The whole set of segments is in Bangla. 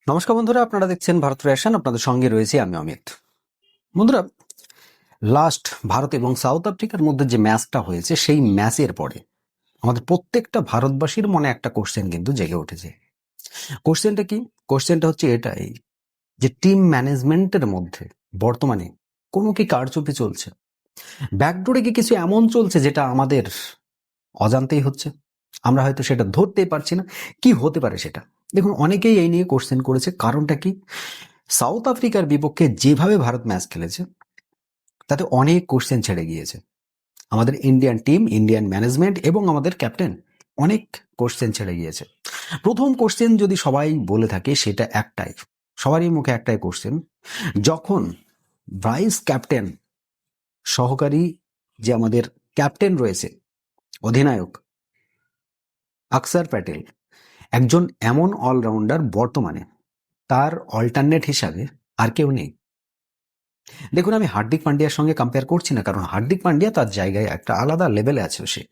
নমস্কার বন্ধুরা, আপনারা দেখছেন ভারত রেশন। আপনাদের সঙ্গে রয়েছে আমি অমিত। বন্ধুরা, লাস্ট ভারত এবং সাউথ আফ্রিকার মধ্যে যে ম্যাচটা হয়েছে, সেই ম্যাচের পরে আমাদের প্রত্যেকটা ভারতবাসীর মনে একটা কোশ্চেন কিন্তু জেগে উঠেছে। কোশ্চেনটা কি? কোশ্চেনটা হচ্ছে এটাই যে টিম ম্যানেজমেন্টের মধ্যে বর্তমানে কোনো কি কারচুপি চলছে, ব্যাকডোরে কি কিছু এমন চলছে যেটা আমাদের অজান্তেই হচ্ছে, আমরা হয়তো সেটা ধরতেই পারছি না। কি হতে পারে সেটা? দেখুন, অনেকেই এই নিয়ে কোশ্চেন করেছে। কারণটা কি? সাউথ আফ্রিকার বিপক্ষে যেভাবে ভারত ম্যাচ খেলেছে, তাতে অনেক কোশ্চেন ছেড়ে গিয়েছে। আমাদের ইন্ডিয়ান টিম, ইন্ডিয়ান ম্যানেজমেন্ট এবং আমাদের ক্যাপ্টেন অনেক কোশ্চেন ছেড়ে গিয়েছে। প্রথম কোশ্চেন যদি সবাই বলে থাকে, সেটা একটাই, সবারই মুখে একটাই কোশ্চেন, যখন ভাইস ক্যাপ্টেন, সহকারী যে আমাদের ক্যাপ্টেন রয়েছে, অধিনায়ক আকসার প্যাটেল, একজন এমন অলরাউন্ডার বর্তমানে, তার অল্টারনেট হিসাবে আর কেউ নেই। দেখুন, আমি হার্দিক পান্ডিয়ার সঙ্গে কম্পেয়ার করছি না, কারণ হার্দিক পান্ডিয়া তার জায়গায় একটা আলাদা লেভেলে আছে সে,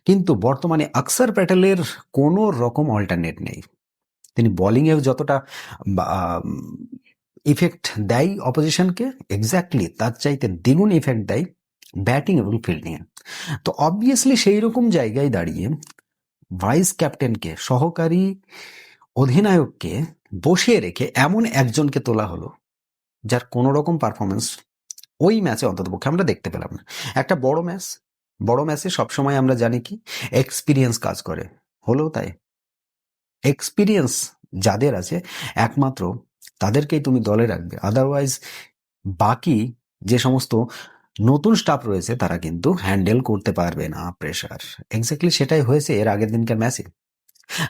কিন্তু বর্তমানে আকসার প্যাটেলের কোনো রকম অল্টারনেট নেই। তিনি বোলিংয়েও যতটা ইফেক্ট দেয় অপোজিশনকে, এক্স্যাক্টলি তার চাইতে দ্বিগুণ ইফেক্ট দেয় ব্যাটিং এবং ফিল্ডিংয়ে। তো অবভিয়াসলি সেই রকম জায়গায় দাঁড়িয়ে ভাইস ক্যাপ্টেনকে, সহকারী অধিনায়ককে বসিয়ে রেখে এমন একজনকে তোলা হলো যার কোনো রকম পারফরমেন্স ওই ম্যাচে অন্ততপক্ষে আমরা দেখতে পেলাম না। একটা বড় ম্যাচে সবসময় আমরা জানি কি এক্সপিরিয়েন্স কাজ করে, হলেও তাই। এক্সপিরিয়েন্স যাদের আছে একমাত্র তাদেরকেই তুমি দলে রাখবে, আদারওয়াইজ বাকি যে সমস্ত নতুন স্টাফ রয়েছে তারা কিন্তু হ্যান্ডেল করতে পারবে না প্রেশার। এক্স্যাক্টলি সেটাই হয়েছে এর আগের দিনকার ম্যাচে।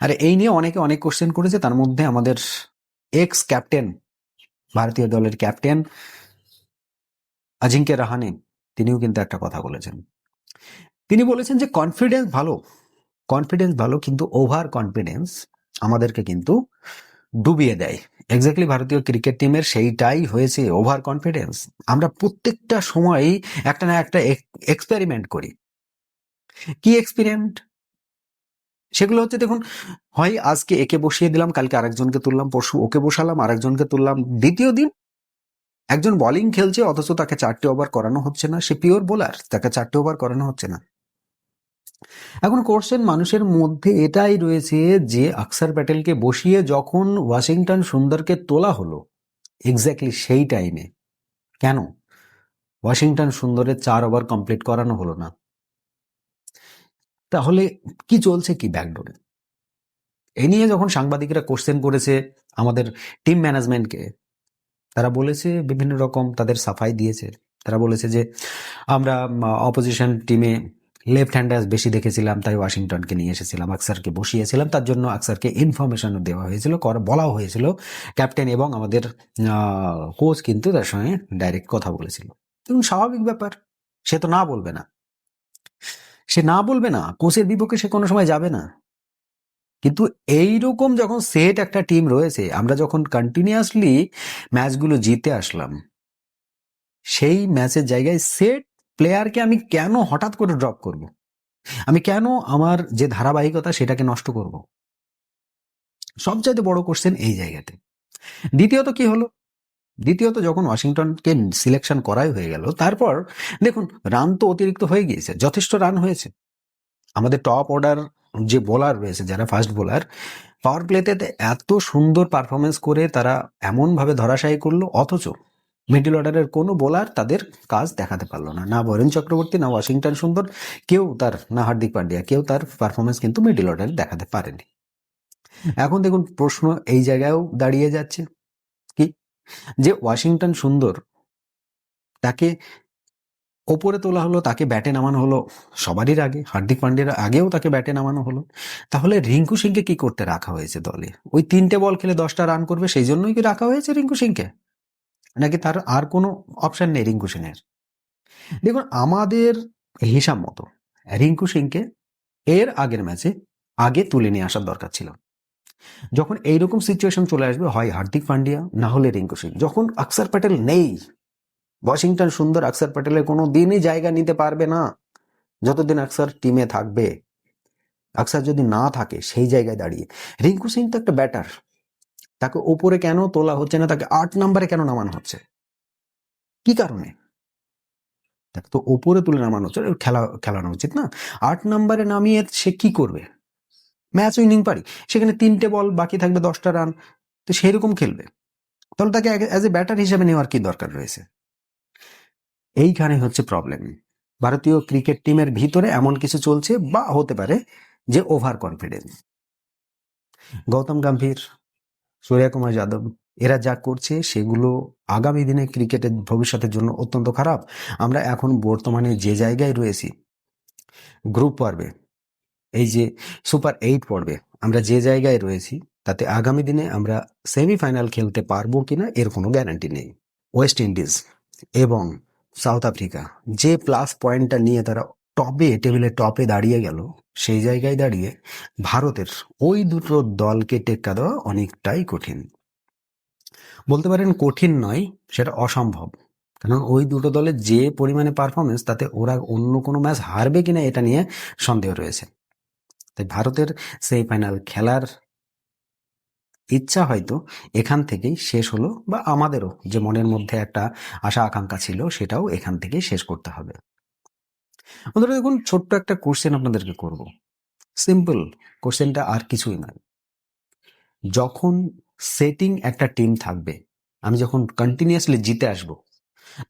আর এই নিয়ে অনেকে অনেক কোশ্চেন করেছে, তার মধ্যে আমাদের এক্স ক্যাপ্টেন, ভারতীয় দলের ক্যাপ্টেন অজিঙ্ক্য রাহানে, তিনিও কিন্তু একটা কথা বলেছেন। তিনি বলেছেন যে কনফিডেন্স ভালো, কিন্তু ওভার কনফিডেন্স আমাদেরকে কিন্তু ডুবিয়ে দেয়। এক্স্যাক্টলি ভারতীয় ক্রিকেট টিমের সেইটাই হয়েছে, ওভার কনফিডেন্স। আমরা প্রত্যেকটা সময়ই একটা না একটা এক্সপেরিমেন্ট করি। কি এক্সপেরিমেন্ট সেগুলো হচ্ছে? দেখুন, হয় আজকে একে বসিয়ে দিলাম, কালকে আরেকজনকে তুললাম, পরশু ওকে বসালাম, আরেকজনকে তুললাম, দ্বিতীয় দিন একজন বোলিং খেলছে অথচ তাকে 4টে ওভার করানো হচ্ছে না, সে পিওর বোলার, তাকে 4টে ওভার করানো হচ্ছে না। এখন কোশ্চেন মানুষের মধ্যে এটাই রয়েছে যে আকসার প্যাটেলকে বসিয়ে যখন ওয়াশিংটন সুন্দরকে তোলা হলো, এক্স্যাক্টলি সেই টাইমে কেন ওয়াশিংটন সুন্দরের 4 ওভার কমপ্লিট করানো হলো না? তাহলে কি চলছে কি ব্যাকডোরে? এ নিয়ে যখন সাংবাদিকরা কোশ্চেন করেছে আমাদের টিম ম্যানেজমেন্টকে, তারা বলেছে বিভিন্ন রকম, তাদের সাফাই দিয়েছে। তারা বলেছে যে আমরা অপোজিশন টিমে লেফট হ্যান্ডার বেশি দেখেছিলাম, তাই ওয়াশিংটনকে নিয়ে এসেছিলাম, আকসারকে বসিয়েছিলাম, তার জন্য আকসারকে ইনফরমেশনও দেওয়া হয়েছিল, বলাও হয়েছিল। ক্যাপ্টেন এবং আমাদের কোচ কিন্তু তার সঙ্গে ডাইরেক্ট কথা বলেছিল। এবং স্বাভাবিক ব্যাপার, সে তো না বলবে না, সে না বলবে না, কোচের বিপক্ষে সে কোনো সময় যাবে না। কিন্তু এইরকম যখন সেট একটা টিম রয়েছে, আমরা যখন কন্টিনিউয়াসলি ম্যাচগুলো জিতে আসলাম, সেই ম্যাচের জায়গায় সেট প্লেয়ারকে আমি কেন হঠাৎ করে ড্রপ করব? আমি কেন আমার যে ধারাবাহিকতা সেটাকে নষ্ট করব? সবচাইতে বড় কোশ্চেন এই জায়গাতে। দ্বিতীয়ত কি হলো? দ্বিতীয়ত যখন ওয়াশিংটনকে সিলেকশন করাই হয়ে গেল, তারপর দেখুন, রান তো অতিরিক্ত হয়ে গিয়েছে, যথেষ্ট রান হয়েছে। আমাদের টপ অর্ডার যে বোলার রয়েছে, যারা ফাস্ট বোলার, পাওয়ার প্লেতে এত সুন্দর পারফরমেন্স করে তারা এমনভাবে ধরাশায়ী করলো, অথচ মিডল অর্ডারের কোনো বোলার তাদের কাজ দেখাতে পারলো না। না বরুণ চক্রবর্তী, না ওয়াশিংটন সুন্দর, কেউ তার, না হার্দিক পান্ডিয়া, কেউ তার পারফরমেন্স কিন্তু মিডল অর্ডারে দেখাতে পারেনি। এখন দেখুন, প্রশ্ন এই জায়গায়ও দাঁড়িয়ে যাচ্ছে কি, যে ওয়াশিংটন সুন্দর, তাকে ওপরে তোলা হলো, তাকে ব্যাটে নামানো হলো সবারই আগে, হার্দিক পান্ডিয়ার আগেও তাকে ব্যাটে নামানো হলো। তাহলে রিঙ্কু সিংকে কি করতে রাখা হয়েছে দলে? ওই 3টে বল খেলে 10টা রান করবে, সেই জন্যই কি রাখা হয়েছে রিঙ্কু সিংকে? নাকি তার আর কোনো অপশন নেই রিঙ্কু সিংয়ের? দেখুন, আমাদের হিসাব মতো রিঙ্কু সিংকে এর আগের ম্যাচে আগে তুলে নিয়ে আসার দরকার ছিল। যখন এইরকম সিচুয়েশন চলে আসবে, হয় হার্দিক পান্ডিয়া, না হলে রিঙ্কু সিং। যখন আকসার প্যাটেল নেই, ওয়াশিংটন সুন্দর আকসার প্যাটেলের কোনো দিনই জায়গা নিতে পারবে না যতদিন আকসার টিমে থাকবে। আকসার যদি না থাকে, সেই জায়গায় দাঁড়িয়ে রিঙ্কু সিং তো একটা ব্যাটার, তাকে ওপরে কেন তোলা হচ্ছে না, তাকে 8 নম্বরে কেন নামানো হচ্ছে, কি কারণে? তাকে তো ওপরে তুলে নামানো হচ্ছে, খেলানো উচিত না। 8 নম্বরে নামিয়ে সে কি করবে? ম্যাচ উইনিং পারি, সেখানে 3টে বল বাকি থাকবে, 10টা রান, তো সেরকম খেলবে। তাহলে তাকে অ্যাজ এ ব্যাটার হিসেবে নেওয়ার কি দরকার রয়েছে? এইখানে হচ্ছে প্রবলেম। ভারতীয় ক্রিকেট টিমের ভিতরে এমন কিছু চলছে, বা হতে পারে যে ওভার কনফিডেন্স। গৌতম গম্ভীর, সূর্যকুমার যাদব, এরা যা করছে সেগুলো আগামী দিনে ক্রিকেটের ভবিষ্যতের জন্য অত্যন্ত খারাপ। আমরা এখন বর্তমানে যে জায়গায় রয়েছি, গ্রুপ পর্বে, এই যে সুপার 8 পর্বে আমরা যে জায়গায় রয়েছি, তাতে আগামী দিনে আমরা সেমিফাইনাল খেলতে পারবো কিনা এর কোনো গ্যারান্টি নেই। ওয়েস্ট ইন্ডিজ এবং সাউথ আফ্রিকা যে প্লাস পয়েন্টটা নিয়ে তারা টেবিলের টপে দাঁড়িয়ে গেল, সেই জায়গায় দাঁড়িয়ে ভারতের ওই দুটো দলকে টেক্কা দেওয়া অনেকটাই কঠিন। বলতে পারেন কঠিন নয়, সেটা অসম্ভব। কারণ ওই দুটো দলের যে পরিমাণে পারফরমেন্স, তাতে ওরা অন্য কোনো ম্যাচ হারবে কিনা এটা নিয়ে সন্দেহ রয়েছে। তাই ভারতের সেমিফাইনাল খেলার ইচ্ছা হয়তো এখান থেকেই শেষ হলো, বা আমাদেরও যে মনের মধ্যে একটা আশা আকাঙ্ক্ষা ছিল, সেটাও এখান থেকেই শেষ করতে হবে। বন্ধুরা দেখুন, ছোট্ট একটা কোশ্চেন আপনাদেরকে করব, সিম্পল কোশ্চেনটা, আর কিছুই নয়। যখন সেটিং একটা টিম থাকবে, আমি যখন কন্টিনিউয়াসলি জিতে আসব,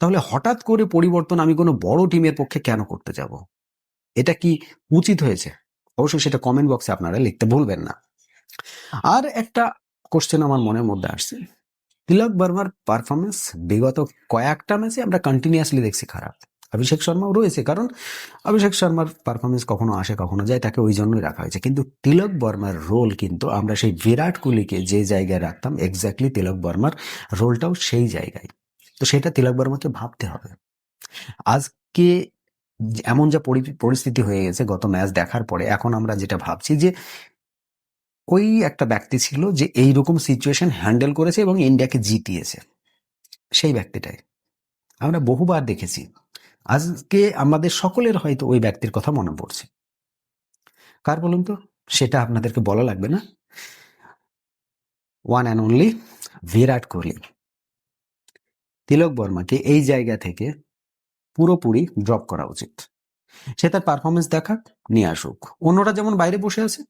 তাহলে হঠাৎ করে পরিবর্তন আমি কোনো বড় টিমের পক্ষে কেন করতে যাব? এটা কি উচিত হয়েছে? অবশ্যই সেটা কমেন্ট বক্সে আপনারা লিখতে ভুলবেন না। আর একটা কোশ্চেন আমার মনের মধ্যে আসছে, তিলক বর্মার পারফরমেন্স বিগত কয়েকটা ম্যাচে আমরা কন্টিনিউয়াসলি দেখছি খারাপ। অভিষেক শর্মাও রয়েছে, কারণ অভিষেক শর্মার পারফরমেন্স কখনো আসে কখনো যায়, তাকে ওই জন্যই রাখা হয়েছে। কিন্তু তিলক বর্মার রোল কিন্তু আমরা সেই বিরাট কোহলিকে যে জায়গায় রাখতাম, এক্স্যাক্টলি তিলক বর্মার রোলটাও সেই জায়গায়। তো সেটা তিলক বর্মাকে ভাবতে হবে। আজকে এমন যা পরিস্থিতি হয়ে গেছে গত ম্যাচ দেখার পরে, এখন আমরা যেটা ভাবছি যে ওই একটা ব্যক্তি ছিল যে এইরকম সিচুয়েশন হ্যান্ডেল করেছে এবং ইন্ডিয়াকে জিতিয়েছে, সেই ব্যক্তিটাই আমরা বহুবার দেখেছি। আজকে আমাদের সকলের হয়তো ওই ব্যক্তির কথা মনে পড়ছে। কার বলুন তো? সেটা আপনাদেরকে বলা লাগবে না, one and only Virat Kohli. তিলক বর্মাকে এই জায়গা থেকে পুরোপুরি ড্রপ করা উচিত। সে তার পারফরমেন্স দেখাক, নিয়ে আসুক। অন্যরা যেমন বাইরে বসে আছে,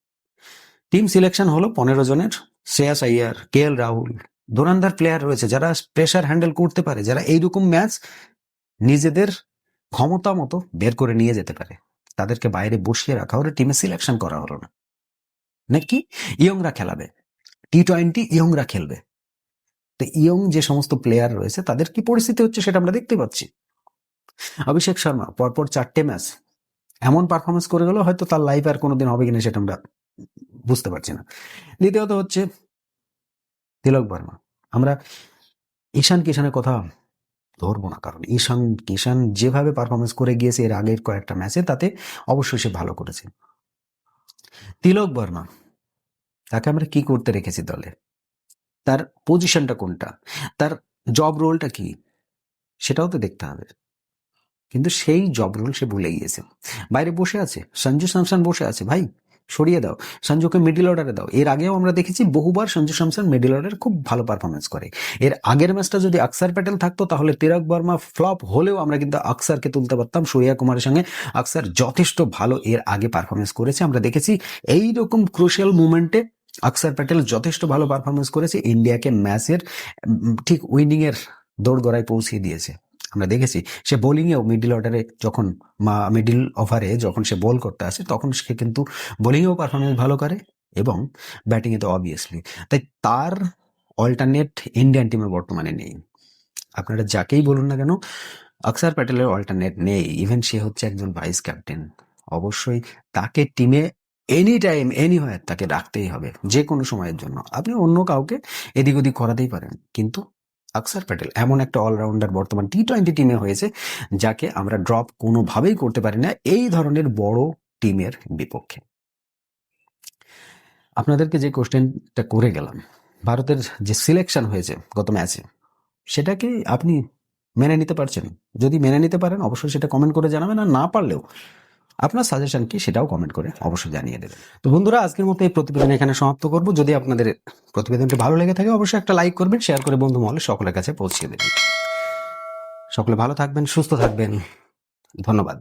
টিম সিলেকশন হলো 15 জনের, শ্রেয়াস আইয়ার, KL রাহুল, ধুরন্ধর প্লেয়ার রয়েছে যারা প্রেশার হ্যান্ডেল করতে পারে, যারা এইরকম ম্যাচ নিজেদের ক্ষমতা মতো বের করে নিয়ে যেতে পারে। তাদেরকে বাইরে বসিয়ে রাখা হলো, টিমে সিলেকশন করা হলো না। নাকি ইয়ংরা খেলাবে, T20 ইয়ংরা খেলবে। তো ইয়ং যে সমস্ত প্লেয়ার রয়েছে তাদের কি পরিস্থিতি হচ্ছে সেটা আমরা দেখতে পাচ্ছি। অভিষেক শর্মা পরপর 4টে ম্যাচ এমন পারফরমেন্স করে গেল, হয়তো তার লাইফ আর কোনোদিন হবে কিনা সেটা আমরা বুঝতে পারছি না। দ্বিতীয়ত হচ্ছে তিলক বর্মা। আমরা ঈশান কিষানের কথা ধরবো না, কারণ ঈশান কিষান যেভাবে পারফরমেন্স করে গিয়েছে এর আগের কয়েকটা ম্যাচে, তাতে অবশ্যই সে ভালো করেছে। তিলক বর্মা, তাকে আমরা কি করতে রেখেছি দলে? তার পজিশনটা কোনটা, তার জব রোলটা কি, সেটাও তো দেখতে হবে। কিন্তু সেই জব রোল সে ভুলে গিয়েছে, বাইরে বসে আছে। সঞ্জু স্যামসন বসে আছে, ভাই সরিয়ে দাও, সঞ্জুকে মিডল অর্ডারে দাও। এর আগেও আমরা দেখেছি বহুবার সঞ্জু স্যামসন মিডল অর্ডারে খুব ভালো পারফরমেন্স করে। এর আগের ম্যাচটা যদি অক্ষর প্যাটেল থাকতো, তাহলে তিলক বর্মা ফ্লপ হলেও আমরা কিন্তু অক্ষরকে তুলতে পারতাম। সূর্যকুমারের সঙ্গে অক্ষর যথেষ্ট ভালো এর আগে পারফরমেন্স করেছে, আমরা দেখেছি এইরকম ক্রুশিয়াল মুমেন্টে অক্ষর প্যাটেল যথেষ্ট ভালো পারফরমেন্স করেছে, ইন্ডিয়াকে ম্যাচের ঠিক উইনিং এর দোরগোড়ায় পৌঁছে দিয়েছে। আমরা দেখেছি সে বোলিংয়েও মিডল অর্ডারে যখন মিডল ওভারে যখন সে বল করতে আসে, তখন সে কিন্তু বোলিংয়েও পারফরমেন্স ভালো করে এবং ব্যাটিংয়ে তো অবভিয়াসলি। তাই তার অল্টারনেট ইন্ডিয়ান টিমে বর্তমানে নেই। আপনারা যাকেই বলুন না কেন, অক্ষর প্যাটেলের অল্টারনেট নেই। ইভেন সে হচ্ছে একজন ভাইস ক্যাপ্টেন। অবশ্যই তাকে টিমে এনি টাইম এনিহোয়ার তাকে রাখতেই হবে, যে কোনো সময়ের জন্য। আপনি অন্য কাউকে এদিক ওদিক করাতেই পারেন, কিন্তু অক্ষর প্যাটেল এমন একটা অলরাউন্ডার বর্তমান T20 টিমে হয়েছে, যাকে আমরা ড্রপ কোনোভাবেই করতে পারি না এই ধরনের বড় টিমের বিপক্ষে। আপনাদেরকে যে কোশ্চেনটা করে গেলাম, ভারতের যে সিলেকশন হয়েছে গত ম্যাচে, সেটাকে আপনি মেনে নিতে পারছেন? যদি মেনে নিতে পারেন অবশ্যই সেটা কমেন্ট করে জানাবেন, আর না পারলেও আপনার সাজেশন কি সেটাও কমেন্ট করে অবশ্যই জানিয়ে দেবেন। তো বন্ধুরা, আজকের মতো এই প্রতিবেদন এখানে সমাপ্ত করব। যদি আপনাদের প্রতিবেদনটি ভালো লেগে থাকে অবশ্যই একটা লাইক করবেন, শেয়ার করে বন্ধু মহলে সকলের কাছে পৌঁছে দেবেন। সকলে ভালো থাকবেন, সুস্থ থাকবেন। ধন্যবাদ।